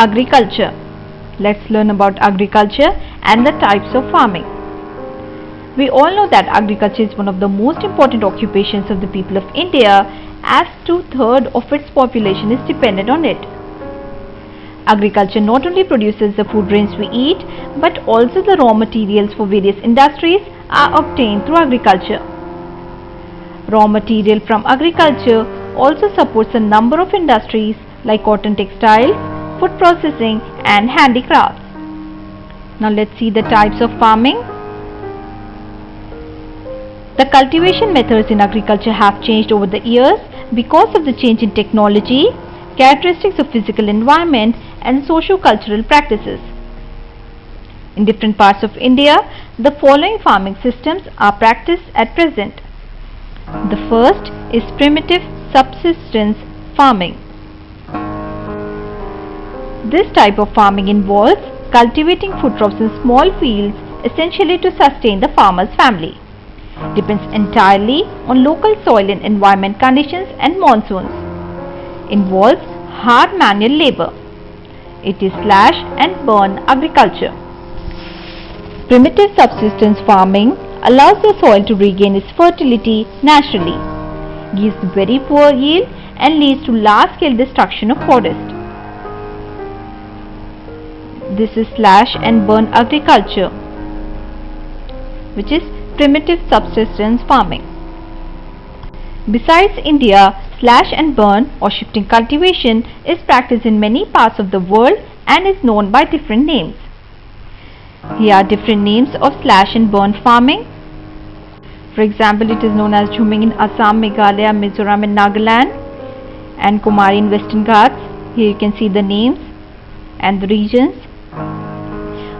Agriculture. Let's learn about agriculture and the types of farming. We all know that agriculture is one of the most important occupations of the people of India, as 2/3 of its population is dependent on it. Agriculture not only produces the food grains we eat, but also the raw materials for various industries are obtained through agriculture. Raw material from agriculture also supports a number of industries like cotton textiles, food processing and handicrafts. Now let's see the types of farming. The cultivation methods in agriculture have changed over the years because of the change in technology, characteristics of physical environment and socio-cultural practices. In different parts of India, the following farming systems are practiced at present. The first is primitive subsistence farming. This type of farming involves cultivating food crops in small fields essentially to sustain the farmer's family. Depends entirely on local soil and environment conditions and monsoons. Involves hard manual labor. It is slash and burn agriculture. Primitive subsistence farming allows the soil to regain its fertility naturally, gives very poor yield and leads to large-scale destruction of forest. This is slash and burn agriculture, which is primitive subsistence farming. Besides India, slash and burn or shifting cultivation is practiced in many parts of the world and is known by different names. Here are different names of slash and burn farming. For example, it is known as Jhuming in Assam, Meghalaya, Mizoram and Nagaland, and Kumari in Western Ghats. Here you can see the names and the regions.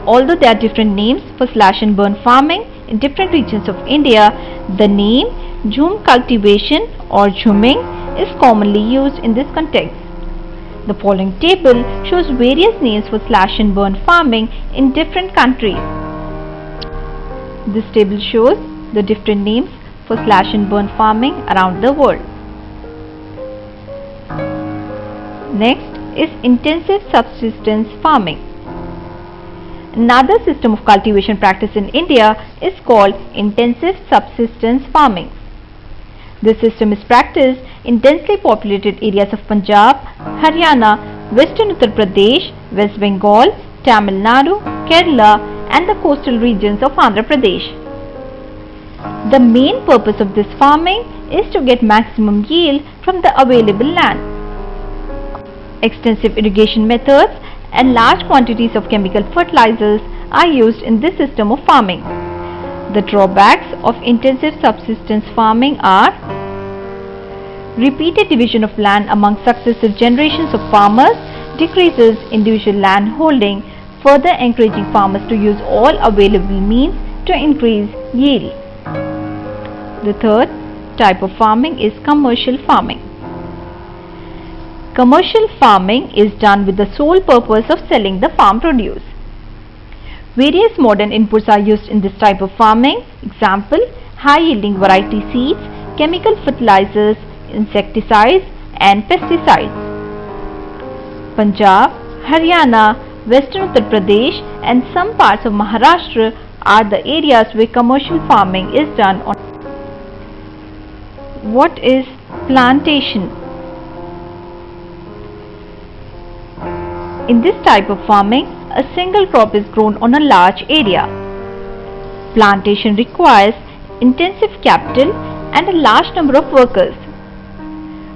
Although there are different names for slash and burn farming in different regions of India, the name Jhum cultivation or Jhuming is commonly used in this context. The following table shows various names for slash and burn farming in different countries. This table shows the different names for slash and burn farming around the world. Next is intensive subsistence farming. Another system of cultivation practice in India is called intensive subsistence farming. This system is practiced in densely populated areas of Punjab, Haryana, Western Uttar Pradesh, West Bengal, Tamil Nadu, Kerala and the coastal regions of Andhra Pradesh. The main purpose of this farming is to get maximum yield from the available land. Extensive irrigation methods and large quantities of chemical fertilizers are used in this system of farming. The drawbacks of intensive subsistence farming are repeated division of land among successive generations of farmers decreases individual land holding, further encouraging farmers to use all available means to increase yield. The third type of farming is commercial farming. Commercial farming is done with the sole purpose of selling the farm produce. Various modern inputs are used in this type of farming. Example, high yielding variety seeds, chemical fertilizers, insecticides and pesticides. Punjab, Haryana, Western Uttar Pradesh and some parts of Maharashtra are the areas where commercial farming is done on. What is plantation? In this type of farming, a single crop is grown on a large area. Plantation requires intensive capital and a large number of workers.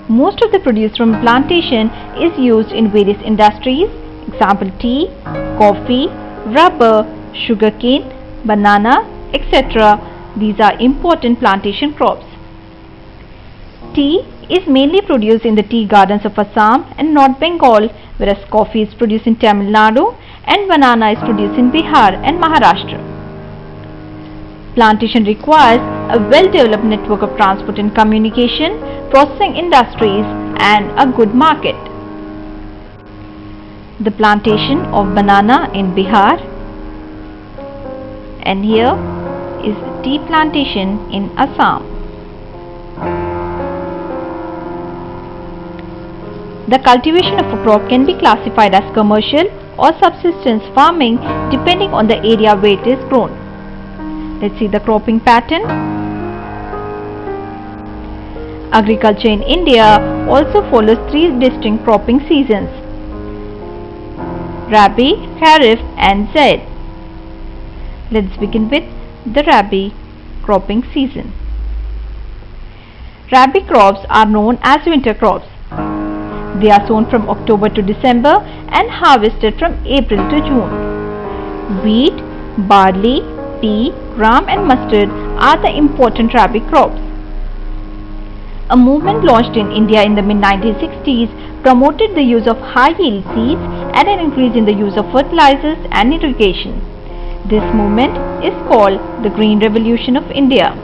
Most of the produce from plantation is used in various industries, example tea, coffee, rubber, sugarcane, banana, etc. These are important plantation crops. Tea is mainly produced in the tea gardens of Assam and North Bengal, whereas coffee is produced in Tamil Nadu and banana is produced in Bihar and Maharashtra. Plantation requires a well-developed network of transport and communication, processing industries and a good market. The plantation of banana in Bihar, and here is tea plantation in Assam. The cultivation of a crop can be classified as commercial or subsistence farming depending on the area where it is grown. Let's see the cropping pattern. Agriculture in India also follows three distinct cropping seasons: Rabi, Cariff and Zaid. Let's begin with the Rabi cropping season. Rabi crops are known as winter crops. They are sown from October to December and harvested from April to June. Wheat, barley, pea, gram and mustard are the important Rabi crops. A movement launched in India in the mid-1960s promoted the use of high-yield seeds and an increase in the use of fertilizers and irrigation. This movement is called the Green Revolution of India.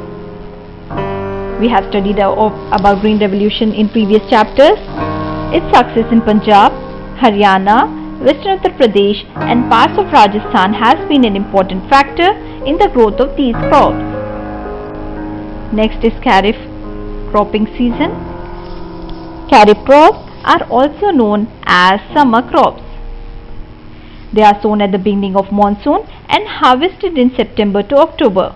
We have studied about Green Revolution in previous chapters. Its success in Punjab, Haryana, Western Uttar Pradesh and parts of Rajasthan has been an important factor in the growth of these crops. Next is Cariff cropping season. Cariff crops are also known as summer crops. They are sown at the beginning of monsoon and harvested in September to October.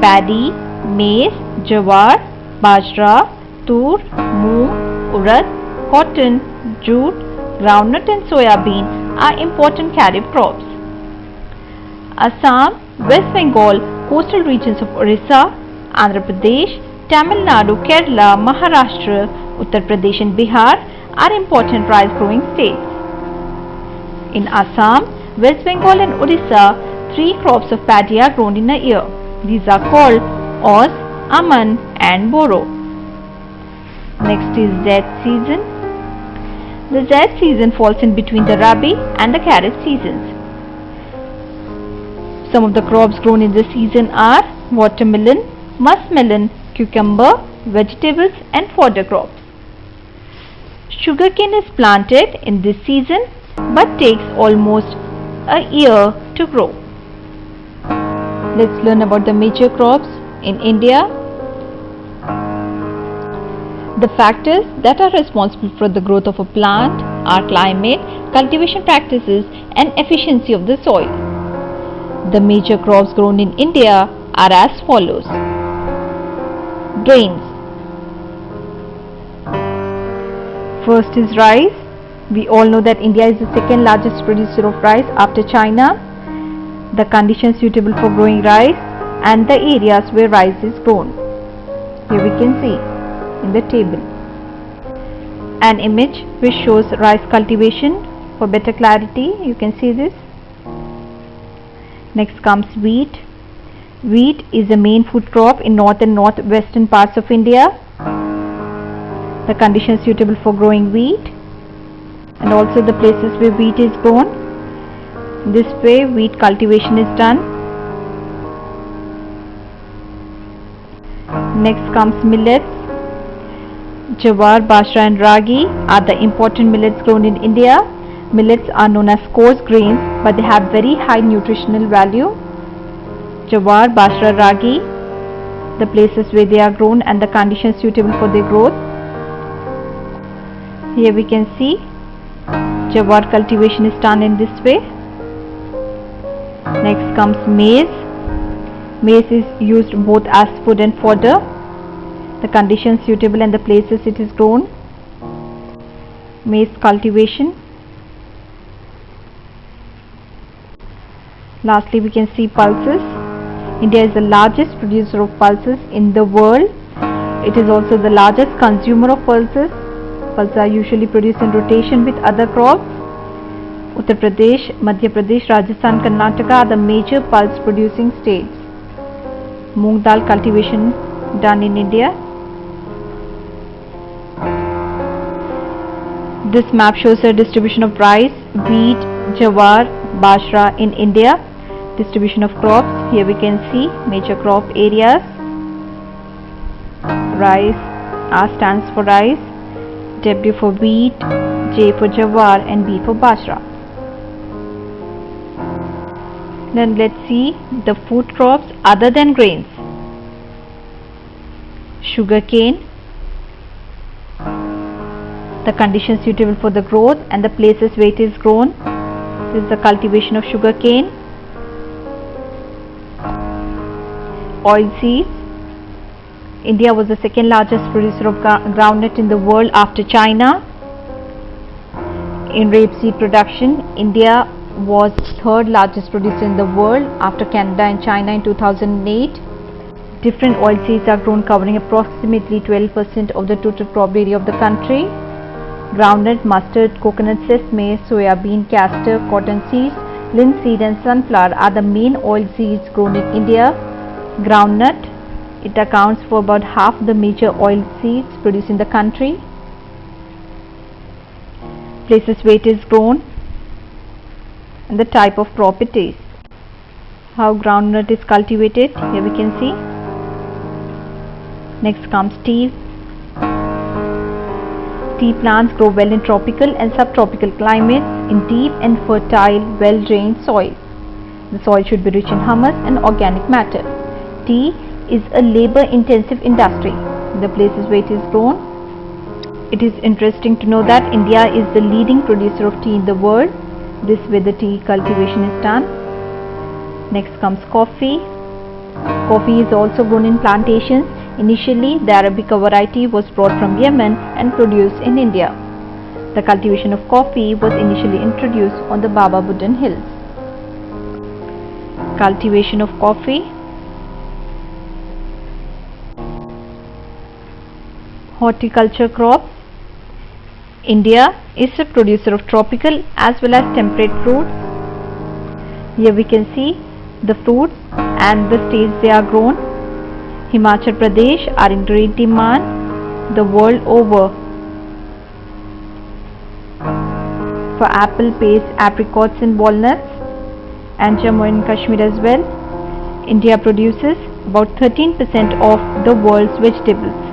Paddy, maize, jawar, bajra, tur, moong, urad, cotton, jute, groundnut and soya bean are important Cariff crops. Assam, West Bengal, coastal regions of Orissa, Andhra Pradesh, Tamil Nadu, Kerala, Maharashtra, Uttar Pradesh and Bihar are important rice growing states. In Assam, West Bengal and Orissa, 3 crops of paddy are grown in a year. These are called Os, Aman and Boro. Next is Zaid season. The Zaid season falls in between the Rabi and the Kharif seasons. Some of the crops grown in this season are watermelon, muskmelon, cucumber, vegetables and fodder crops. Sugarcane is planted in this season but takes almost a year to grow. Let's learn about the major crops in India. The factors that are responsible for the growth of a plant are climate, cultivation practices and efficiency of the soil. The major crops grown in India are as follows. Grains. First is rice. We all know that India is the second largest producer of rice after China. The conditions suitable for growing rice and the areas where rice is grown. Here we can see in the table an image which shows rice cultivation. For better clarity, you can see this. Next comes wheat. Wheat is a main food crop in north and northwestern parts of India. The conditions suitable for growing wheat and also the places where wheat is grown. This way wheat cultivation is done. Next comes millets. Jawar, bajra and ragi are the important millets grown in India. Millets are known as coarse grains but they have very high nutritional value. Jawar, bajra, ragi, the places where they are grown and the conditions suitable for their growth. Here we can see jawar cultivation is done in this way. Next comes maize. Maize is used both as food and fodder. The conditions suitable and the places it is grown. Maize cultivation. Lastly, we can see pulses. India is the largest producer of pulses in the world. It is also the largest consumer of pulses. Pulses are usually produced in rotation with other crops. Uttar Pradesh, Madhya Pradesh, Rajasthan, Karnataka are the major pulse producing states. Moong dal cultivation done in India. This map shows the distribution of rice, wheat, jawar, bajra in India. Distribution of crops. Here we can see major crop areas. Rice, R stands for rice, W for wheat, J for jawar and B for bajra. Then let's see the food crops other than grains. Sugarcane, the conditions suitable for the growth and the places where it is grown. This is the cultivation of sugar cane. Oilseeds. India was the second largest producer of groundnut in the world after China. In rapeseed production, India was third largest producer in the world after Canada and China in 2008. Different oilseeds are grown, covering approximately 12% of the total crop area of the country. Groundnut, mustard, coconut, sesame, soya bean, castor, cotton seeds, linseed and sunflower are the main oilseeds grown in India. Groundnut, it accounts for about half the major oilseeds produced in the country. Places where it is grown and the type of crop it is. How groundnut is cultivated, here we can see. Next comes tea. Tea plants grow well in tropical and subtropical climates in deep and fertile, well-drained soil. The soil should be rich in humus and organic matter. Tea is a labor-intensive industry. The places where it is grown. It is interesting to know that India is the leading producer of tea in the world. This is where the tea cultivation is done. Next comes coffee. Coffee is also grown in plantations. Initially, the Arabica variety was brought from Yemen and produced in India. The cultivation of coffee was initially introduced on the Baba Budan Hills. Cultivation of coffee. Horticulture crops. India is a producer of tropical as well as temperate fruits. Here we can see the fruits and the states they are grown. Himachal Pradesh are in great demand the world over for apple, pears, apricots and walnuts, and Jammu and Kashmir as well. India produces about 13% of the world's vegetables.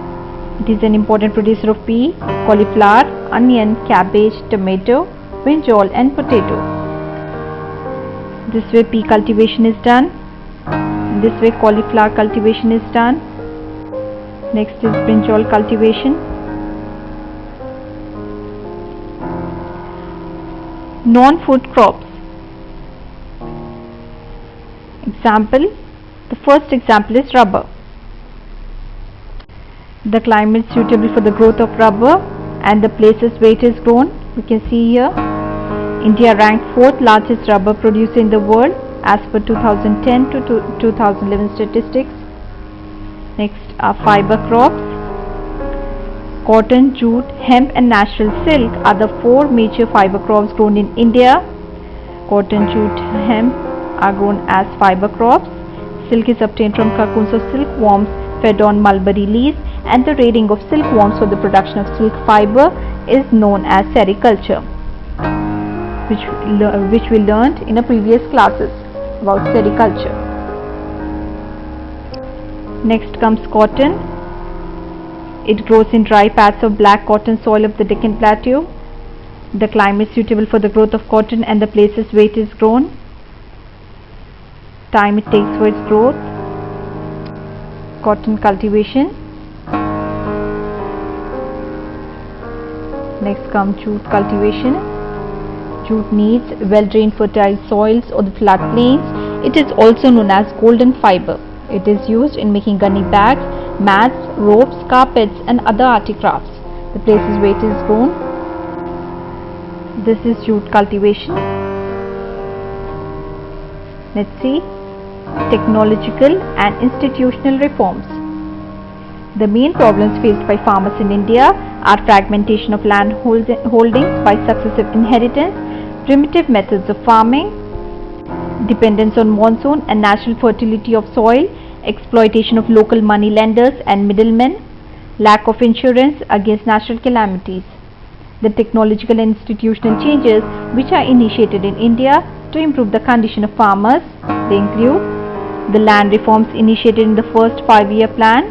It is an important producer of pea, cauliflower, onion, cabbage, tomato, brinjal and potato. This way pea cultivation is done. This way cauliflower cultivation is done. Next is brinjal cultivation. Non-food crops. Example. The first example is rubber. The climate suitable for the growth of rubber and the places where it is grown. We can see here India ranked 4th largest rubber producer in the world as per 2010 to 2011 statistics. Next are fiber crops. Cotton, jute, hemp and natural silk are the 4 major fiber crops grown in India. Cotton, jute, hemp are grown as fiber crops. Silk is obtained from cocoons of silkworms fed on mulberry leaves, and the rearing of silkworms for the production of silk fiber is known as sericulture, which we learned in a previous classes about sericulture. Next comes cotton. It grows in dry patches of black cotton soil of the Deccan Plateau. The climate suitable for the growth of cotton and the places where it is grown. Time it takes for its growth. Cotton cultivation. Next comes jute cultivation. Jute needs well-drained fertile soils or the flat plains. It is also known as golden fiber. It is used in making gunny bags, mats, ropes, carpets and other articrafts. The places where it is grown. This is jute cultivation. Let's see. Technological and institutional reforms. The main problems faced by farmers in India are fragmentation of land holdings by successive inheritance, primitive methods of farming, dependence on monsoon and natural fertility of soil, exploitation of local money lenders and middlemen, lack of insurance against natural calamities. The technological and institutional changes which are initiated in India to improve the condition of farmers, they include the land reforms initiated in the first 5-year plan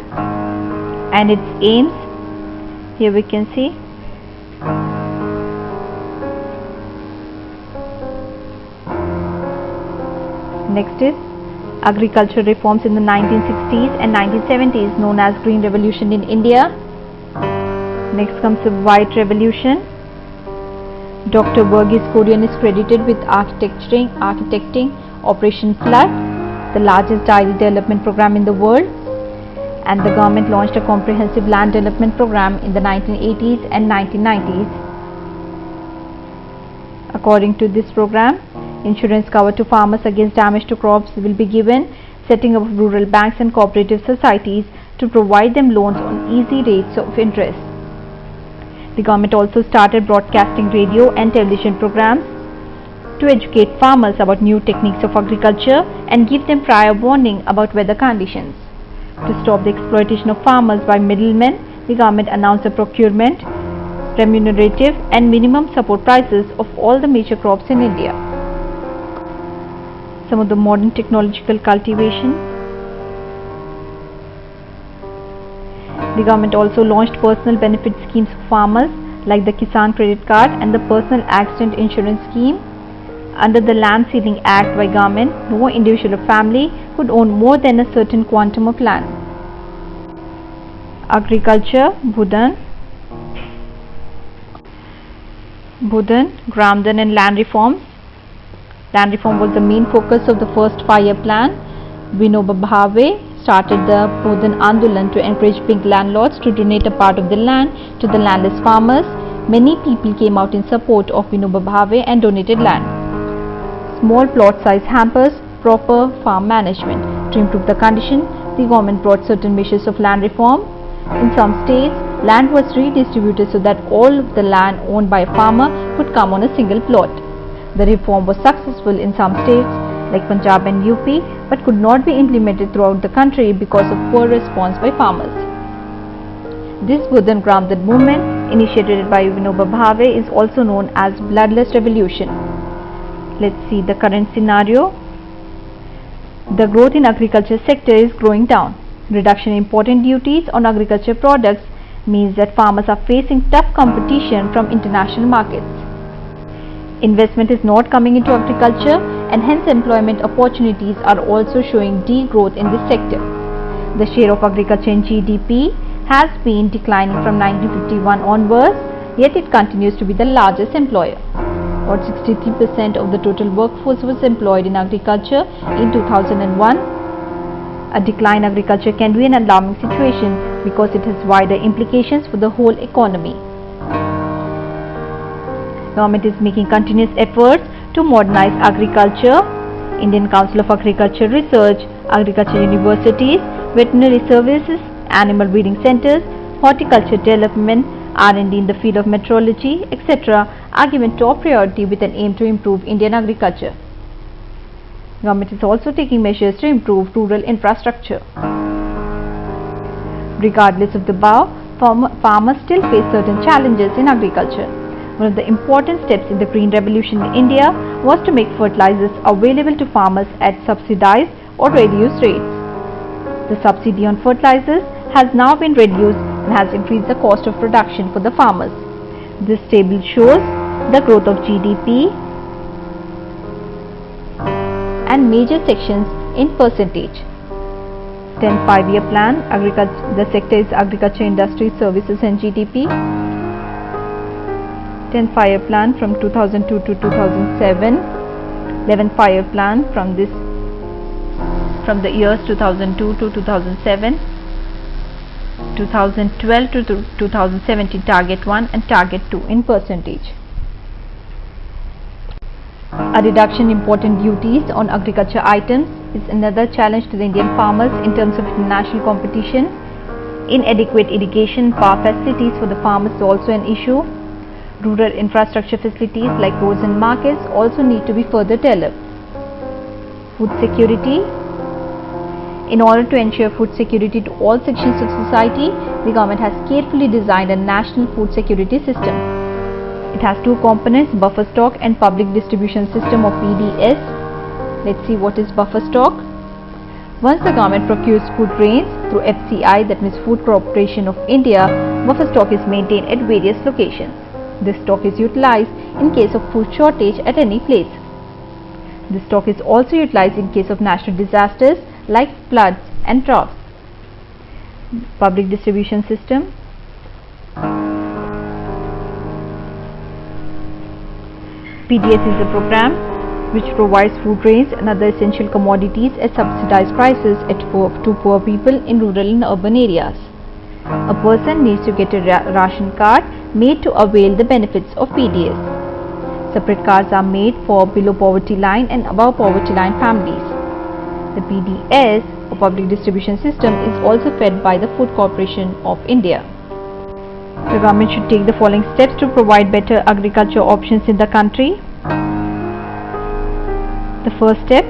and its aims. Here we can see. Next is agricultural reforms in the 1960s and 1970s known as Green Revolution in India. Next comes the White Revolution. Dr. Verghese Kurian is credited with architecting Operation Flood, the largest dairy development program in the world, and the government launched a comprehensive land development program in the 1980s and 1990s. According to this program, insurance cover to farmers against damage to crops will be given, setting up rural banks and cooperative societies to provide them loans on easy rates of interest. The government also started broadcasting radio and television programs to educate farmers about new techniques of agriculture and give them prior warning about weather conditions. To stop the exploitation of farmers by middlemen, the government announced the procurement, remunerative and minimum support prices of all the major crops in India. Some of the modern technological cultivation. The government also launched personal benefit schemes for farmers like the Kisan Credit Card and the Personal Accident Insurance Scheme. Under the Land Ceiling Act by government, no individual or family could own more than a certain quantum of land. Agriculture, Budhan, Gramdan and land reforms. Land reform was the main focus of the first 5-year plan. Vinoba Bhave started the Budhan Andolan to encourage big landlords to donate a part of the land to the landless farmers. Many people came out in support of Vinoba Bhave and donated land. Small plot size hampers proper farm management. To improve the condition, the government brought certain measures of land reform. In some states, land was redistributed so that all of the land owned by a farmer could come on a single plot. The reform was successful in some states like Punjab and UP, but could not be implemented throughout the country because of poor response by farmers. This Budhan Gramdan movement, initiated by Vinoba Bhave, is also known as Bloodless Revolution. Let's see the current scenario. The growth in agriculture sector is growing down. Reduction in important duties on agriculture products means that farmers are facing tough competition from international markets. Investment is not coming into agriculture, and hence employment opportunities are also showing degrowth in this sector. The share of agriculture in GDP has been declining from 1951 onwards, yet it continues to be the largest employer. About 63% of the total workforce was employed in agriculture in 2001. A decline in agriculture can be an alarming situation because it has wider implications for the whole economy. Government is making continuous efforts to modernize agriculture. Indian Council of Agriculture Research, agriculture universities, veterinary services, animal breeding centers, horticulture development, R&D in the field of meteorology, etc. are given top priority with an aim to improve Indian agriculture. Government is also taking measures to improve rural infrastructure. Regardless of the above, farmers still face certain challenges in agriculture. One of the important steps in the Green Revolution in India was to make fertilizers available to farmers at subsidized or reduced rates. The subsidy on fertilizers has now been reduced and has increased the cost of production for the farmers. This table shows the growth of GDP and major sections in percentage. 10 5-year plan, the sector is agriculture, industry, services and GDP. 10 5-year plan from 2002 to 2007, 11 5-year plan from the years 2002 to 2007, 2012 to 2017 target 1 and target 2 in percentage. A reduction in important duties on agriculture items is another challenge to the Indian farmers in terms of international competition. Inadequate irrigation and power facilities for the farmers is also an issue. Rural infrastructure facilities like roads and markets also need to be further developed. Food security. In order to ensure food security to all sections of society, the government has carefully designed a national food security system. It has two components, buffer stock and public distribution system or PDS. Let's see what is buffer stock. Once the government procures food grains through FCI, that means Food Corporation of India, buffer stock is maintained at various locations. This stock is utilized in case of food shortage at any place. This stock is also utilized in case of natural disasters like floods and droughts. Public distribution system. PDS is a program which provides food grains and other essential commodities at subsidized prices to poor people in rural and urban areas. A person needs to get a ration card made to avail the benefits of PDS. Separate cards are made for below poverty line and above poverty line families. The PDS, or public distribution system, is also fed by the Food Corporation of India. The government should take the following steps to provide better agriculture options in the country. The first step,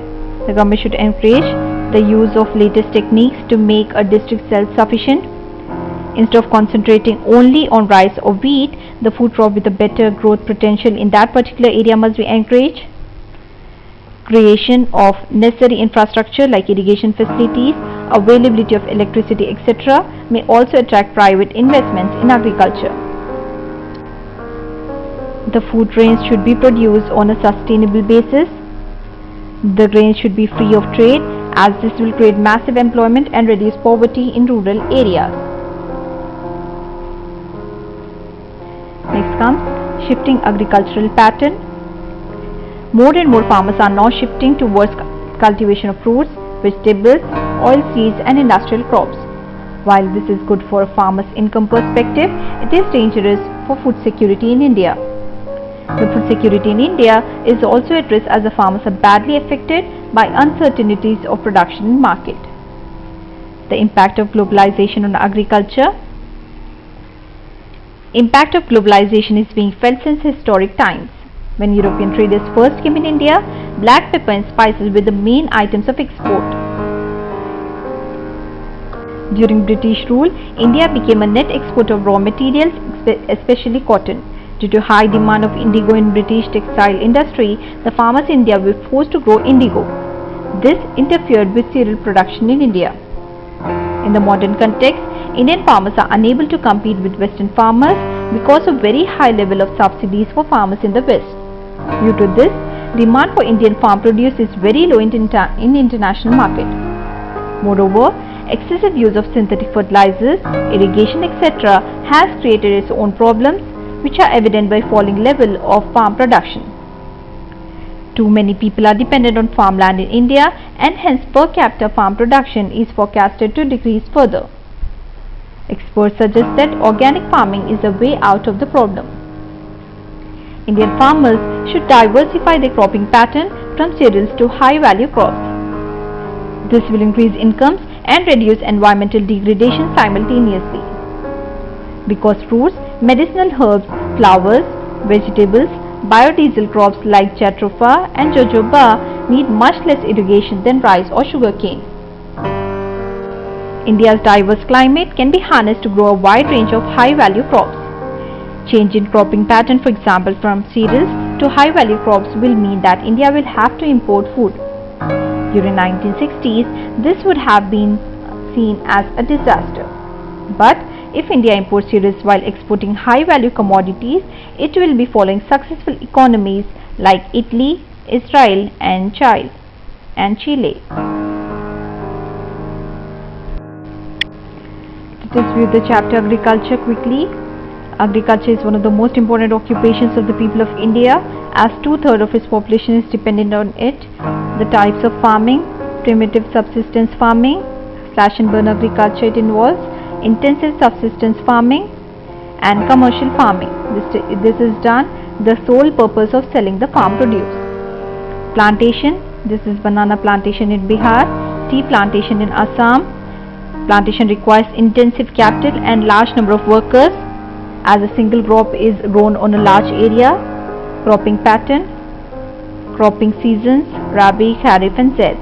the government should encourage the use of latest techniques to make a district self-sufficient. Instead of concentrating only on rice or wheat, the food crop with a better growth potential in that particular area must be encouraged. Creation of necessary infrastructure like irrigation facilities, availability of electricity, etc. may also attract private investments in agriculture. The food grains should be produced on a sustainable basis. The grains should be free of trade, as this will create massive employment and reduce poverty in rural areas. Next comes shifting agricultural pattern. More and more farmers are now shifting towards cultivation of fruits, vegetables, oilseeds and industrial crops. While this is good for a farmer's income perspective, it is dangerous for food security in India. The food security in India is also at risk as the farmers are badly affected by uncertainties of production and market. The impact of globalization on agriculture. Impact of globalization is being felt since historic times. When European traders first came in India, black pepper and spices were the main items of export. During British rule, India became a net exporter of raw materials, especially cotton. Due to high demand of indigo in British textile industry, the farmers in India were forced to grow indigo. This interfered with cereal production in India. In the modern context, Indian farmers are unable to compete with Western farmers because of very high level of subsidies for farmers in the West. Due to this, demand for Indian farm produce is very low in international market. Moreover, excessive use of synthetic fertilizers, irrigation, etc. has created its own problems, which are evident by falling level of farm production. Too many people are dependent on farmland in India, and hence per capita farm production is forecasted to decrease further. Experts suggest that organic farming is a way out of the problem. Indian farmers should diversify their cropping pattern from cereals to high-value crops. This will increase incomes and reduce environmental degradation simultaneously. Because fruits, medicinal herbs, flowers, vegetables, biodiesel crops like jatropha and jojoba need much less irrigation than rice or sugarcane. India's diverse climate can be harnessed to grow a wide range of high-value crops. Change in cropping pattern, for example from cereals to high-value crops, will mean that India will have to import food. During 1960s, this would have been seen as a disaster. But if India imports cereals while exporting high-value commodities, it will be following successful economies like Italy, Israel and Chile. Let us view the chapter Agriculture quickly. Agriculture is one of the most important occupations of the people of India, as 2/3 of its population is dependent on it. The types of farming: primitive subsistence farming, slash and burn agriculture it involves, intensive subsistence farming and commercial farming. This is done the sole purpose of selling the farm produce. Plantation, this is banana plantation in Bihar, tea plantation in Assam. Plantation requires intensive capital and large number of workers, as a single crop is grown on a large area. Cropping pattern, cropping seasons, Rabi, Cariff and Zaid.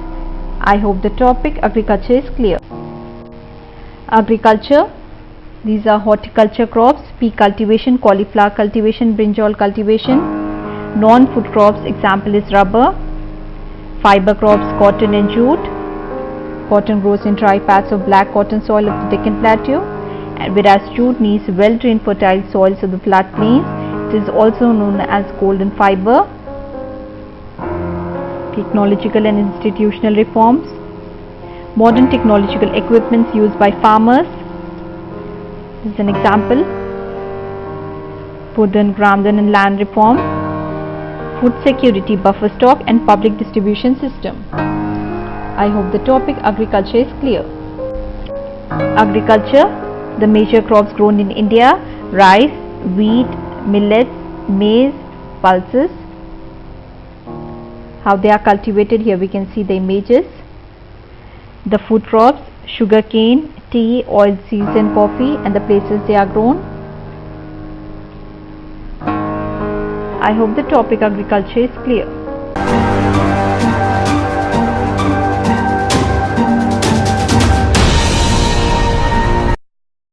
I hope the topic agriculture is clear. Agriculture, these are horticulture crops: pea cultivation, cauliflower cultivation, brinjal cultivation. Non-food crops, example is rubber. Fiber crops, cotton and jute. Cotton grows in dry patches of black cotton soil of the Deccan Plateau, whereas jute needs well-drained fertile soils of the flat plains. It is also known as golden fiber. Technological and institutional reforms. Modern technological equipments used by farmers. This is an example: Pudhan, Gramdan and land reform. food security, buffer stock and public distribution system. I hope the topic agriculture is clear. Agriculture, the major crops grown in India: rice, wheat, millets, maize, pulses. How they are cultivated, here we can see the images. The food crops: sugarcane, tea, oilseeds and coffee, and the places they are grown. I hope the topic agriculture is clear.